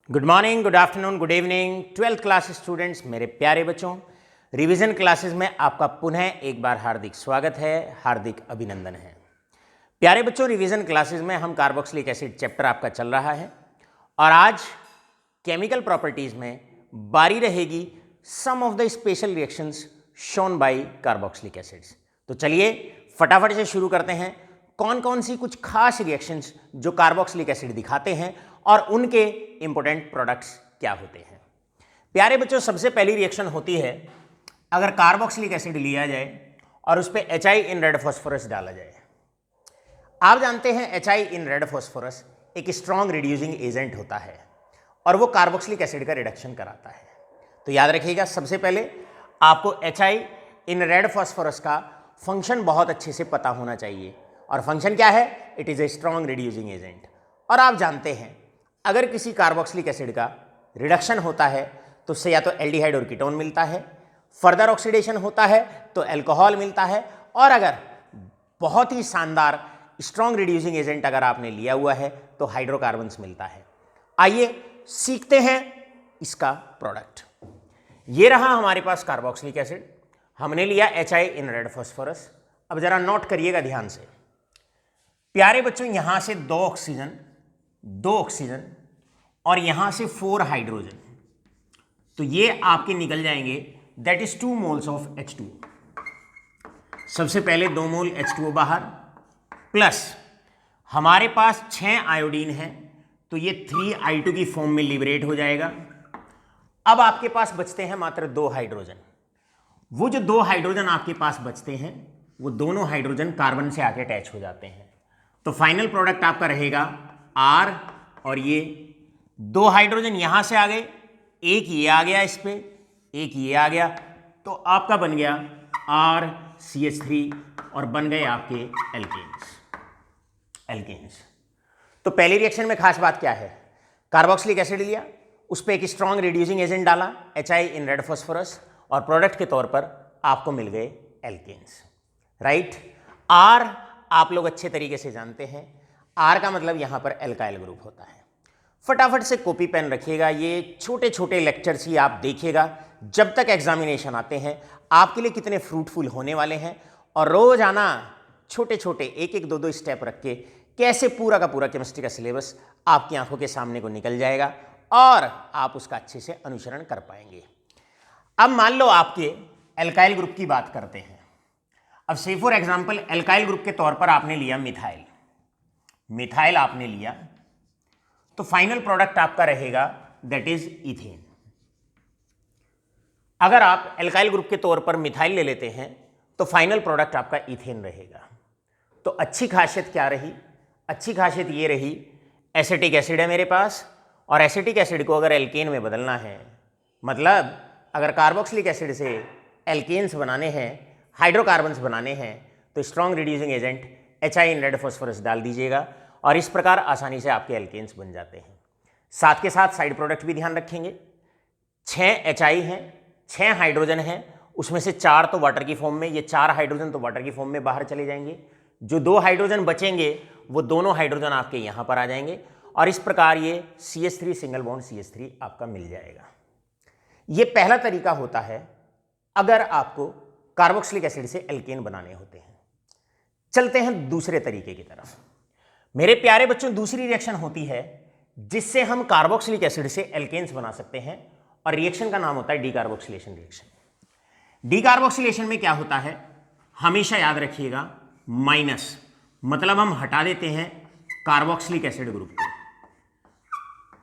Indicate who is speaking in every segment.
Speaker 1: Good morning, good afternoon, good evening 12th class students, मेरे प्यारे बच्चों। रिवीजन क्लासेस में आपका पुनः एक बार हार्दिक स्वागत है, हार्दिक अभिनंदन है। प्यारे बच्चों, रिवीजन क्लासेस में हम कार्बोक्सिलिक एसिड चैप्टर आपका चल रहा है और आज केमिकल प्रॉपर्टीज में बारी रहेगी some of the special reactions shown by carboxylic acids. तो चलिए फटाफट से शुरू करते हैं। कौन कौन सी कुछ खास रिएक्शंस जो कार्बोक्सिलिक एसिड दिखाते हैं और उनके इंपॉर्टेंट प्रोडक्ट्स क्या होते हैं। प्यारे बच्चों, सबसे पहली रिएक्शन होती है अगर कार्बोक्सिलिक एसिड लिया जाए और उस पर HI इन रेड फॉस्फोरस डाला जाए। आप जानते हैं HI इन रेड फॉस्फोरस एक स्ट्रॉन्ग रिड्यूसिंग एजेंट होता है और वो कार्बोक्सिलिक एसिड का रिडक्शन कराता है। तो याद रखिएगा, सबसे पहले आपको HI इन रेड फॉस्फोरस का फंक्शन बहुत अच्छे से पता होना चाहिए। और फंक्शन क्या है? It is a strong reducing agent. और आप जानते हैं अगर किसी कार्बोक्सिलिक एसिड का रिडक्शन होता है तो उससे या तो एल्डिहाइड और कीटोन मिलता है, फर्दर ऑक्सीडेशन होता है तो अल्कोहल मिलता है, और अगर बहुत ही शानदार स्ट्रॉन्ग रिड्यूसिंग एजेंट अगर आपने लिया हुआ है तो हाइड्रोकार्बन्स मिलता है। आइए सीखते हैं इसका प्रोडक्ट। ये रहा हमारे पास कार्बोक्सिलिक एसिड, हमने लिया HI इन रेड फॉस्फोरस। अब जरा नोट करिएगा ध्यान से। प्यारे बच्चों, यहां से दो ऑक्सीजन और यहां से 4 हाइड्रोजन, तो ये आपके निकल जाएंगे, that is 2 moles of H2O। सबसे पहले 2 मोल H2O बाहर, प्लस हमारे पास 6 आयोडीन है तो ये 3I2 की फॉर्म में लिबरेट हो जाएगा। अब आपके पास बचते हैं मात्र 2 हाइड्रोजन। वो जो 2 हाइड्रोजन आपके पास बचते हैं वो दोनों हाइड्रोजन कार्बन से आके अटैच हो जाते हैं। तो फाइनल प्रोडक्ट आपका रहेगा R, और ये 2 हाइड्रोजन यहां से आ गए, एक ये आ गया इस पे, एक ये आ गया, तो आपका बन गया RCH3 और बन गए आपके एल्केन्स। तो पहली रिएक्शन में खास बात क्या है? कार्बोक्सिलिक एसिड लिया, उस पर एक स्ट्रॉन्ग रिड्यूसिंग एजेंट डाला HI इन रेड फॉस्फोरस, और प्रोडक्ट के तौर पर आपको मिल गए एल्केन्स। राइट। R आप लोग अच्छे तरीके से जानते हैं, R का मतलब यहां पर एल्काइल ग्रुप होता है। फटाफट से कॉपी पेन रखिएगा, ये छोटे छोटे लेक्चर्स ही आप देखिएगा जब तक एग्जामिनेशन आते हैं, आपके लिए कितने फ्रूटफुल होने वाले हैं। और रोजाना छोटे छोटे एक एक दो स्टेप रख के कैसे पूरा का पूरा केमिस्ट्री का सिलेबस आपकी आंखों के सामने को निकल जाएगा और आप उसका अच्छे से अनुसरण कर पाएंगे। अब मान लो आपके एल्काइल ग्रुप की बात करते हैं। अब से फॉर एग्जाम्पल एल्काइल ग्रुप के तौर पर आपने लिया मिथाइल आपने लिया, तो फाइनल प्रोडक्ट आपका रहेगा दैट इज इथेन। अगर आप एल्काइल ग्रुप के तौर पर मिथाइल ले लेते हैं तो फाइनल प्रोडक्ट आपका इथेन रहेगा। तो अच्छी खासियत क्या रही? अच्छी खासियत ये रही, एसिटिक एसिड है मेरे पास, और एसिटिक एसिड को अगर एल्केन में बदलना है, मतलब अगर कार्बोक्सिलिक एसिड से एल्केन्स बनाने हैं, हाइड्रोकार्बन्स बनाने हैं, तो strong reducing agent HI in red phosphorus डाल दीजिएगा और इस प्रकार आसानी से आपके एल्केन्स बन जाते हैं। साथ के साथ साइड प्रोडक्ट भी ध्यान रखेंगे। 6 HI हैं, 6 हाइड्रोजन हैं, उसमें से 4 तो वाटर की फॉर्म में, ये 4 हाइड्रोजन तो वाटर की फॉर्म में बाहर चले जाएंगे। जो 2 हाइड्रोजन बचेंगे वो दोनों हाइड्रोजन आपके यहाँ पर आ जाएंगे और इस प्रकार ये CH3 सिंगल बॉन्ड CH3 आपका मिल जाएगा। ये पहला तरीका होता है अगर आपको कार्बोक्सिलिक एसिड से एल्केन बनाने होते हैं। चलते हैं दूसरे तरीके की तरफ। मेरे प्यारे बच्चों, दूसरी रिएक्शन होती है जिससे हम कार्बोक्सिलिक एसिड से एल्केन्स बना सकते हैं और रिएक्शन का नाम होता है डीकार्बोक्सिलेशन रिएक्शन। डीकार्बोक्सिलेशन में क्या होता है, हमेशा याद रखिएगा, माइनस मतलब हम हटा देते हैं कार्बोक्सिलिक एसिड ग्रुप को।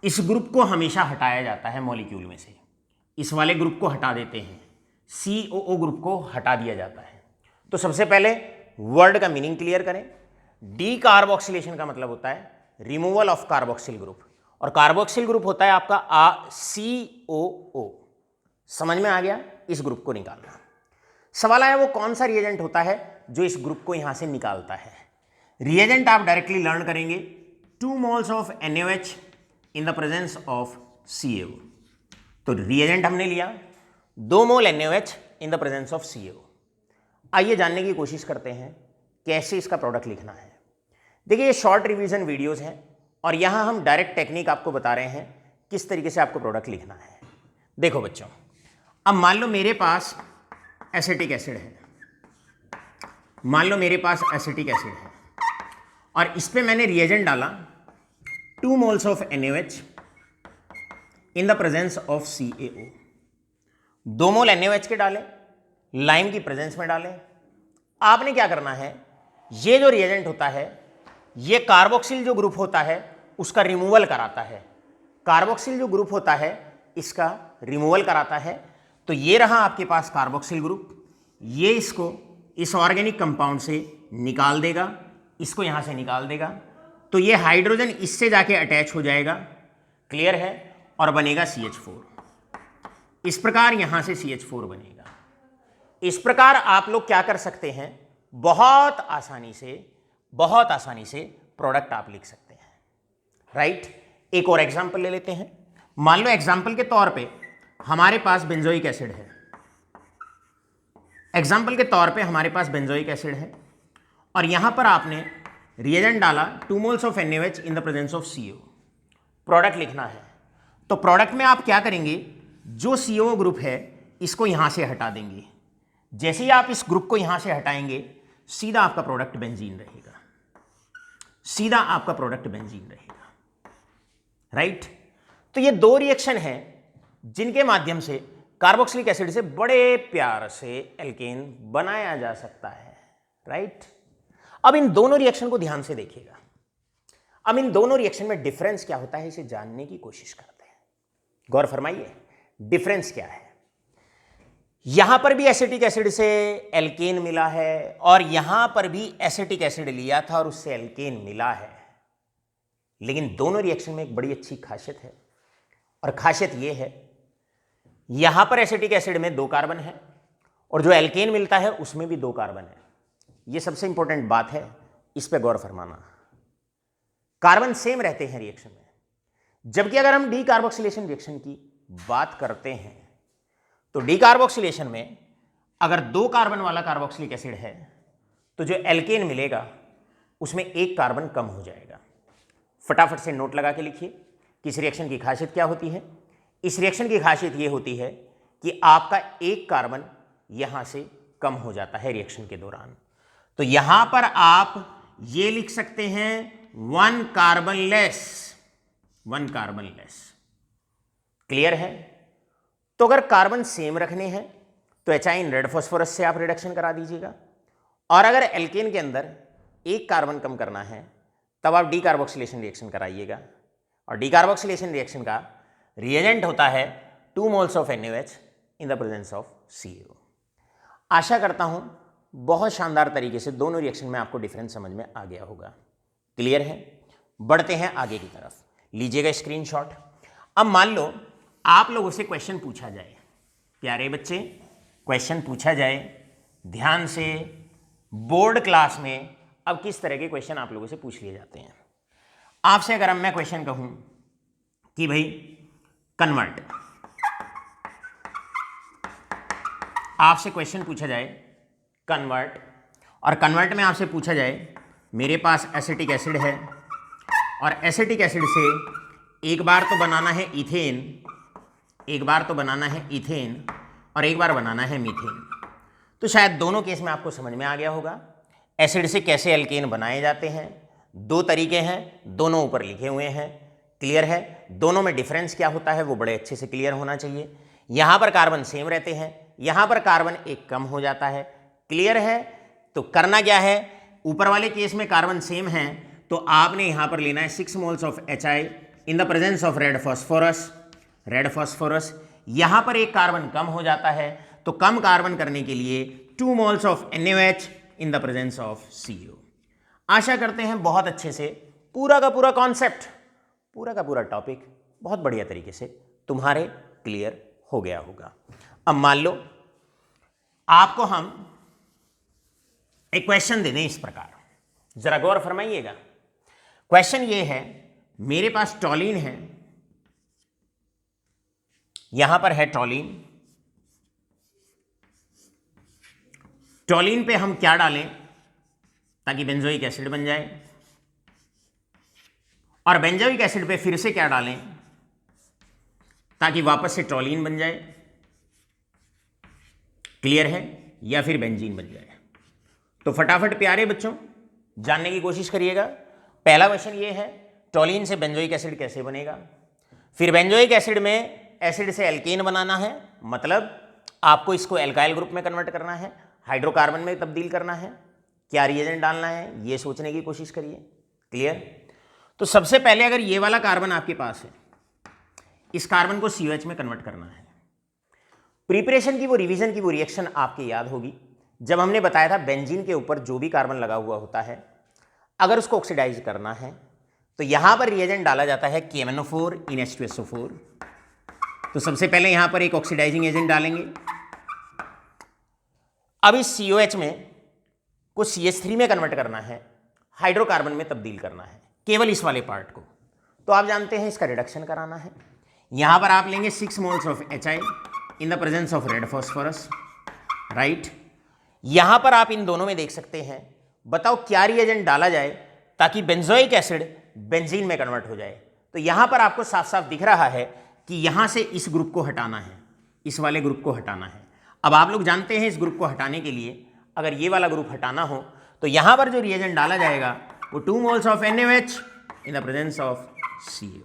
Speaker 1: इस ग्रुप को हमेशा हटाया जाता है मॉलिक्यूल में से, इस वाले ग्रुप को हटा देते हैं, COO ग्रुप को हटा दिया जाता है। तो सबसे पहले वर्ड का मीनिंग क्लियर करें। डीकार्बोक्सिलेशन का मतलब होता है रिमूवल ऑफ कार्बोक्सिल ग्रुप, और कार्बोक्सिल ग्रुप होता है आपका COO। समझ में आ गया? इस ग्रुप को निकालना। सवाल आया वो कौन सा रिएजेंट होता है जो इस ग्रुप को यहां से निकालता है। रिएजेंट आप डायरेक्टली लर्न करेंगे, 2 moles of NaOH in the presence of CaO। तो रिएजेंट हमने लिया 2 मोल NaOH in the presence of CaO। आइए जानने की कोशिश करते हैं कैसे इसका प्रोडक्ट लिखना है। देखिए, ये शॉर्ट रिवीजन वीडियोस हैं और यहाँ हम डायरेक्ट टेक्निक आपको बता रहे हैं किस तरीके से आपको प्रोडक्ट लिखना है। देखो बच्चों, अब मान लो मेरे पास एसिटिक एसिड है, मान लो मेरे पास एसिटिक एसिड है और इस पे मैंने रिएजेंट डाला 2 moles of NaOH in the presence of CaO। 2 mole NaOH के डाले, लाइम की प्रेजेंस में डाले। आपने क्या करना है, ये जो रिएजेंट होता है ये कार्बोक्सिल जो ग्रुप होता है उसका रिमूवल कराता है। कार्बोक्सिल जो ग्रुप होता है इसका रिमूवल कराता है। तो ये रहा आपके पास कार्बोक्सिल ग्रुप, ये इसको इस ऑर्गेनिक कंपाउंड से निकाल देगा, इसको यहां से निकाल देगा, तो ये हाइड्रोजन इससे जाके अटैच हो जाएगा, क्लियर है, और बनेगा CH4। इस प्रकार यहां से CH4 बनेगा। इस प्रकार आप लोग क्या कर सकते हैं, बहुत आसानी से प्रोडक्ट आप लिख सकते हैं, राइट। एक और एग्जांपल ले लेते हैं। मान लो एग्जांपल के तौर पे हमारे पास बेंजोइक एसिड है, एग्जांपल के तौर पे हमारे पास बेंजोइक एसिड है और यहां पर आपने रिएजेंट डाला 2 moles of NaOH in the presence of CO। Product लिखना है, तो प्रोडक्ट में आप क्या करेंगे, जो CO ग्रुप है इसको यहां से हटा देंगे। जैसे ही आप इस ग्रुप को यहां से हटाएंगे सीधा आपका प्रोडक्ट बेंजीन रहेगा, सीधा आपका प्रोडक्ट बेंजीन रहेगा, राइट। तो ये 2 रिएक्शन हैं जिनके माध्यम से कार्बोक्सिलिक एसिड से बड़े प्यार से एल्केन बनाया जा सकता है, राइट। अब इन दोनों रिएक्शन को ध्यान से देखिएगा। अब इन दोनों रिएक्शन में डिफरेंस क्या होता है इसे जानने की कोशिश करते हैं। गौर फरमाइए, डिफरेंस क्या है। यहां पर भी एसिटिक एसिड से एल्केन मिला है और यहां पर भी एसिटिक एसिड लिया था और उससे एल्केन मिला है, लेकिन दोनों रिएक्शन में एक बड़ी अच्छी खासियत है और खासियत यह है, यहां पर एसिटिक एसिड में 2 कार्बन है और जो एल्केन मिलता है उसमें भी 2 कार्बन है। यह सबसे इंपॉर्टेंट बात है, इस पर गौर फरमाना। कार्बन सेम रहते हैं रिएक्शन में, जबकि अगर हम डीकार्बोक्सिलेशन रिएक्शन की बात करते हैं तो डीकार्बोक्सिलेशन में अगर 2 कार्बन वाला कार्बोक्सिलिक एसिड है तो जो एल्केन मिलेगा उसमें 1 कार्बन कम हो जाएगा। फटाफट से नोट लगा के लिखिए कि इस रिएक्शन की खासियत क्या होती है। इस रिएक्शन की खासियत यह होती है कि आपका 1 कार्बन यहां से कम हो जाता है रिएक्शन के दौरान। तो यहां पर आप ये लिख सकते हैं 1 carbon less, 1 carbon less, clear है। तो अगर कार्बन सेम रखने हैं तो एचाइन रेड फॉस्फोरस से आप रिडक्शन करा दीजिएगा, और अगर एल्केन के अंदर 1 कार्बन कम करना है तब आप डीकार्बोक्सिलेशन रिएक्शन कराइएगा। और डीकार्बोक्सिलेशन रिएक्शन का रिएजेंट होता है 2 moles of NaOH in the presence of CO। आशा करता हूं बहुत शानदार तरीके से दोनों रिएक्शन में आपको डिफरेंस समझ में आ गया होगा, क्लियर है। बढ़ते हैं आगे की तरफ, लीजिएगा स्क्रीनशॉट। अब मान लो आप लोगों से क्वेश्चन पूछा जाए, प्यारे बच्चे क्वेश्चन पूछा जाए ध्यान से, बोर्ड क्लास में अब किस तरह के क्वेश्चन आप लोगों से पूछ लिए जाते हैं। आपसे अगर मैं क्वेश्चन कहूं कि भाई कन्वर्ट, आपसे क्वेश्चन पूछा जाए कन्वर्ट, और कन्वर्ट में आपसे पूछा जाए मेरे पास एसिटिक एसिड है और एसिटिक एसिड से एक बार तो बनाना है इथेन, एक बार तो बनाना है इथेन और एक बार बनाना है मीथेन। तो शायद दोनों केस में आपको समझ में आ गया होगा एसिड से कैसे एल्केन बनाए जाते हैं। 2 तरीके हैं, दोनों ऊपर लिखे हुए हैं, क्लियर है। दोनों में डिफरेंस क्या होता है वो बड़े अच्छे से क्लियर होना चाहिए। यहां पर कार्बन सेम रहते हैं, यहां पर कार्बन 1 कम हो जाता है, क्लियर है। तो करना क्या है, ऊपर वाले केस में कार्बन सेम है तो आपने यहां पर लेना है 6 moles of HI in the presence of red phosphorus, red phosphorus. यहां पर 1 कार्बन कम हो जाता है तो कम कार्बन करने के लिए 2 moles of NaOH in the presence of CO। आशा करते हैं बहुत अच्छे से पूरा का पूरा कॉन्सेप्ट, पूरा का पूरा टॉपिक बहुत बढ़िया तरीके से तुम्हारे क्लियर हो गया होगा। अब मान लो आपको हम एक क्वेश्चन दे दें इस प्रकार, जरा गौर फरमाइएगा। क्वेश्चन ये है, मेरे पास टॉलिन है, यहां पर है टॉलिन, टॉलिन पे हम क्या डालें ताकि बेंजोइक एसिड बन जाए, और बेंजोइक एसिड पे फिर से क्या डालें ताकि वापस से टॉलीन बन जाए, क्लियर है, या फिर बेंजीन बन जाए। तो फटाफट प्यारे बच्चों जानने की कोशिश करिएगा। पहला क्वेश्चन ये है, टॉलीन से बेंजोइक एसिड कैसे बनेगा। फिर बेंजोइक एसिड में एसिड से एल्केन बनाना है, मतलब आपको इसको एल्काइल ग्रुप में कन्वर्ट करना है, हाइड्रोकार्बन में तब्दील करना है, क्या रिएजेंट डालना है, ये सोचने की कोशिश करिए। क्लियर। तो सबसे पहले अगर ये वाला कार्बन आपके पास है, इस कार्बन को COH में कन्वर्ट करना है। प्रिपरेशन की वो रिवीजन की वो रिएक्शन आपके याद होगी जब हमने बताया था बेंजीन के ऊपर जो भी कार्बन लगा हुआ होता है अगर उसको ऑक्सीडाइज करना है तो यहां पर रिएजेंट डाला जाता है KMnO4 इन H2SO4। तो सबसे पहले यहां पर एक ऑक्सीडाइजिंग एजेंट डालेंगे। अब इस COH में को CH3 में कन्वर्ट करना है, हाइड्रोकार्बन में तब्दील करना है, केवल इस वाले पार्ट को। तो आप जानते हैं इसका रिडक्शन कराना है। यहां पर आप लेंगे 6 moles of HI in the presence of red phosphorus, right. यहां पर आप इन दोनों में देख सकते हैं, बताओ क्या रिएजेंट डाला जाए ताकि बेंजोइक एसिड बेंजीन में कन्वर्ट हो जाए। तो यहां पर आपको साफ साफ दिख रहा है कि यहां से इस ग्रुप को हटाना है, इस वाले ग्रुप को हटाना है। अब आप लोग जानते हैं इस ग्रुप को हटाने के लिए अगर ये वाला ग्रुप हटाना हो तो यहां पर जो रिएजेंट डाला जाएगा वो 2 moles of NaOH in the presence of CO।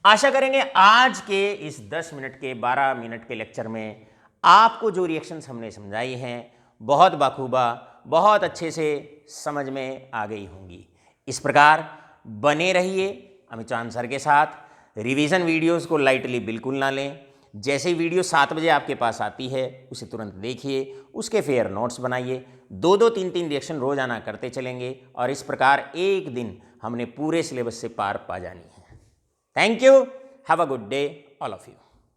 Speaker 1: आशा करेंगे आज के इस 10 मिनट के 12 मिनट के लेक्चर में आपको जो रिएक्शंस हमने समझाई हैं बहुत बाखूबा, बहुत अच्छे से समझ में आ गई होंगी। इस प्रकार बने रहिए अमित चांद सर के साथ। रिवीजन वीडियोस को लाइटली बिल्कुल ना लें। जैसे ही वीडियो 7 बजे आपके पास आती है उसे तुरंत देखिए, उसके फेयर नोट्स बनाइए, 2-2, 3-3 रिएक्शन रोजाना करते चलेंगे और इस प्रकार एक दिन हमने पूरे सिलेबस से पार पा जानी है। Thank you, have a good day all of you.